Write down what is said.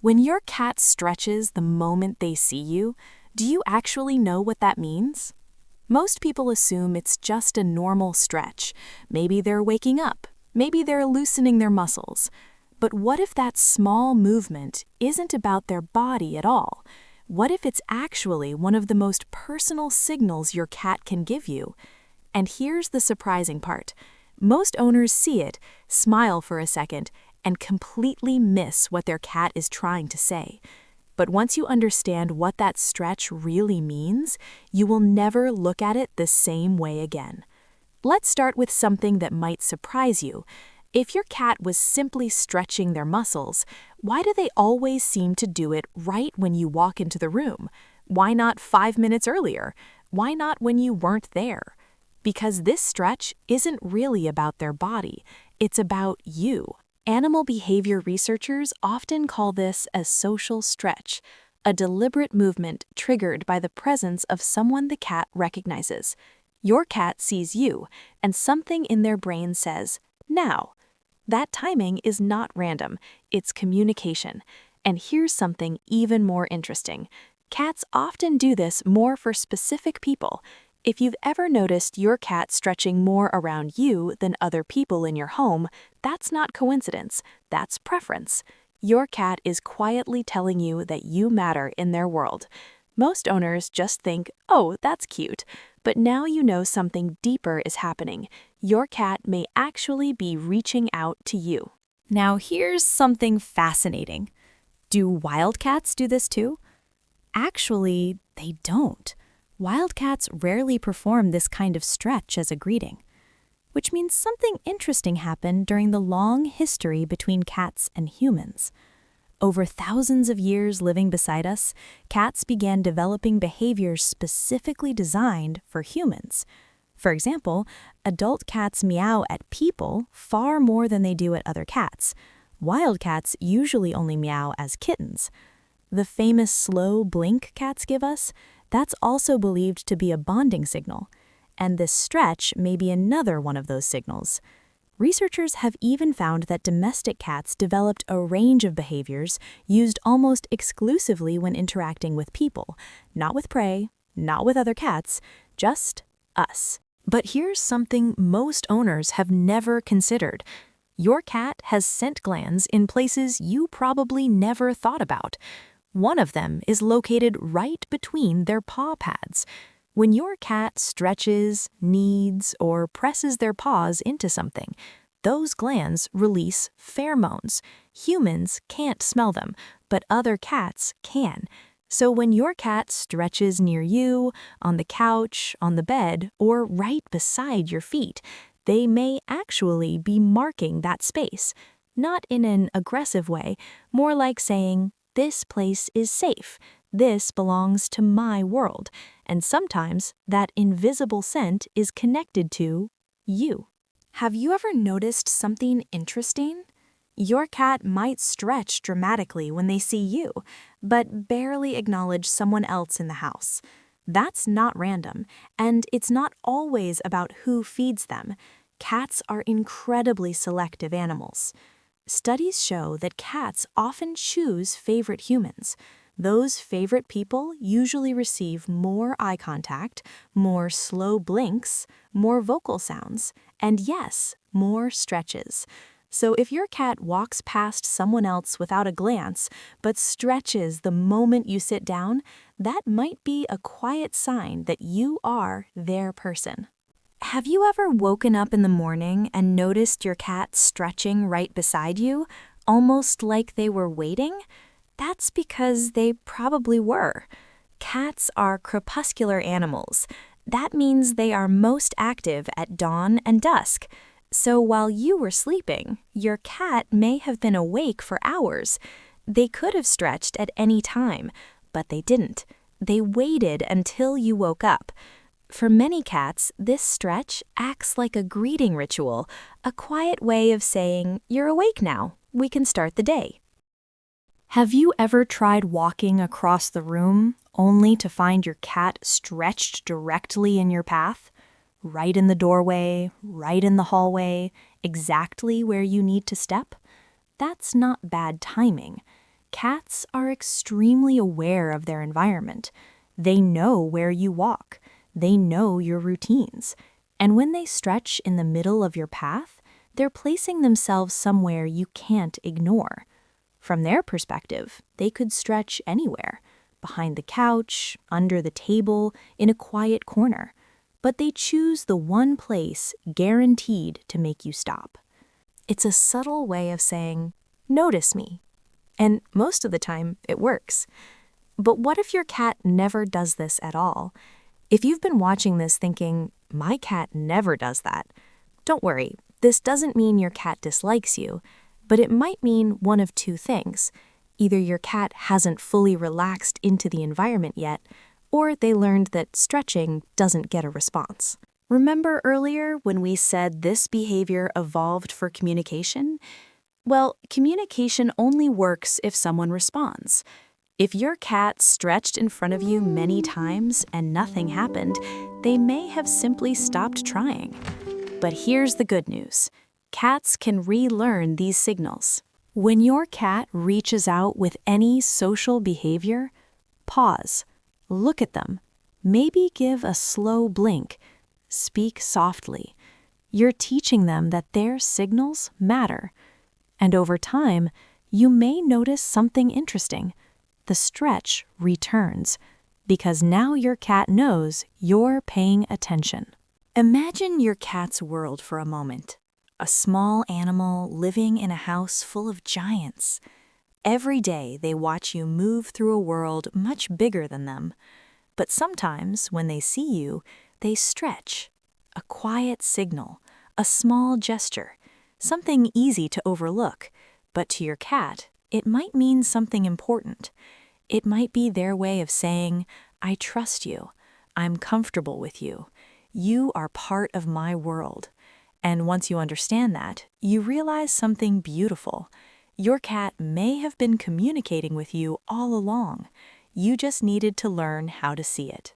When your cat stretches the moment they see you, do you actually know what that means? Most people assume it's just a normal stretch. Maybe they're waking up. Maybe they're loosening their muscles. But what if that small movement isn't about their body at all? What if it's actually one of the most personal signals your cat can give you? And here's the surprising part. Most owners see it, smile for a second, and completely miss what their cat is trying to say. But once you understand what that stretch really means, you will never look at it the same way again. Let's start with something that might surprise you. If your cat was simply stretching their muscles, why do they always seem to do it right when you walk into the room? Why not 5 minutes earlier? Why not when you weren't there? Because this stretch isn't really about their body, it's about you. Animal behavior researchers often call this a social stretch, a deliberate movement triggered by the presence of someone the cat recognizes. Your cat sees you, and something in their brain says, "Now." That timing is not random, it's communication. And here's something even more interesting. Cats often do this more for specific people. If you've ever noticed your cat stretching more around you than other people in your home, that's not coincidence, that's preference. Your cat is quietly telling you that you matter in their world. Most owners just think, "Oh, that's cute." But now you know something deeper is happening. Your cat may actually be reaching out to you. Now here's something fascinating. Do wild cats do this too? Actually, they don't. Wildcats rarely perform this kind of stretch as a greeting, which means something interesting happened during the long history between cats and humans. Over thousands of years living beside us, cats began developing behaviors specifically designed for humans. For example, adult cats meow at people far more than they do at other cats. Wild cats usually only meow as kittens. The famous slow blink cats give us, that's also believed to be a bonding signal, and this stretch may be another one of those signals. Researchers have even found that domestic cats developed a range of behaviors used almost exclusively when interacting with people, not with prey, not with other cats, just us. But here's something most owners have never considered. Your cat has scent glands in places you probably never thought about. One of them is located right between their paw pads. When your cat stretches, kneads, or presses their paws into something, those glands release pheromones. Humans can't smell them, but other cats can. So when your cat stretches near you, on the couch, on the bed, or right beside your feet, they may actually be marking that space. Not in an aggressive way, more like saying, "This place is safe. This belongs to my world." And sometimes that invisible scent is connected to you. Have you ever noticed something interesting? Your cat might stretch dramatically when they see you, but barely acknowledge someone else in the house. That's not random, and it's not always about who feeds them. Cats are incredibly selective animals. Studies show that cats often choose favorite humans. Those favorite people usually receive more eye contact, more slow blinks, more vocal sounds, and yes, more stretches. So if your cat walks past someone else without a glance, but stretches the moment you sit down, that might be a quiet sign that you are their person. Have you ever woken up in the morning and noticed your cat stretching right beside you, almost like they were waiting? That's because they probably were. Cats are crepuscular animals. That means they are most active at dawn and dusk. So while you were sleeping, your cat may have been awake for hours. They could have stretched at any time, but they didn't. They waited until you woke up. For many cats, this stretch acts like a greeting ritual, a quiet way of saying, "You're awake now. We can start the day." Have you ever tried walking across the room only to find your cat stretched directly in your path? Right in the doorway, right in the hallway, exactly where you need to step? That's not bad timing. Cats are extremely aware of their environment. They know where you walk. They know your routines. And when they stretch in the middle of your path, they're placing themselves somewhere you can't ignore. From their perspective, they could stretch anywhere, behind the couch, under the table, in a quiet corner. But they choose the one place guaranteed to make you stop. It's a subtle way of saying, "Notice me." And most of the time, it works. But what if your cat never does this at all? If you've been watching this thinking, "My cat never does that," don't worry, this doesn't mean your cat dislikes you, but it might mean one of two things. Either your cat hasn't fully relaxed into the environment yet, or they learned that stretching doesn't get a response. Remember earlier when we said this behavior evolved for communication? Well, communication only works if someone responds. If your cat stretched in front of you many times and nothing happened, they may have simply stopped trying. But here's the good news. Cats can relearn these signals. When your cat reaches out with any social behavior, pause, look at them, maybe give a slow blink, speak softly. You're teaching them that their signals matter. And over time, you may notice something interesting. The stretch returns, because now your cat knows you're paying attention. Imagine your cat's world for a moment. A small animal living in a house full of giants. Every day they watch you move through a world much bigger than them. But sometimes, when they see you, they stretch. A quiet signal, a small gesture, something easy to overlook. But to your cat, it might mean something important. It might be their way of saying, "I trust you. I'm comfortable with you. You are part of my world." And once you understand that, you realize something beautiful. Your cat may have been communicating with you all along. You just needed to learn how to see it.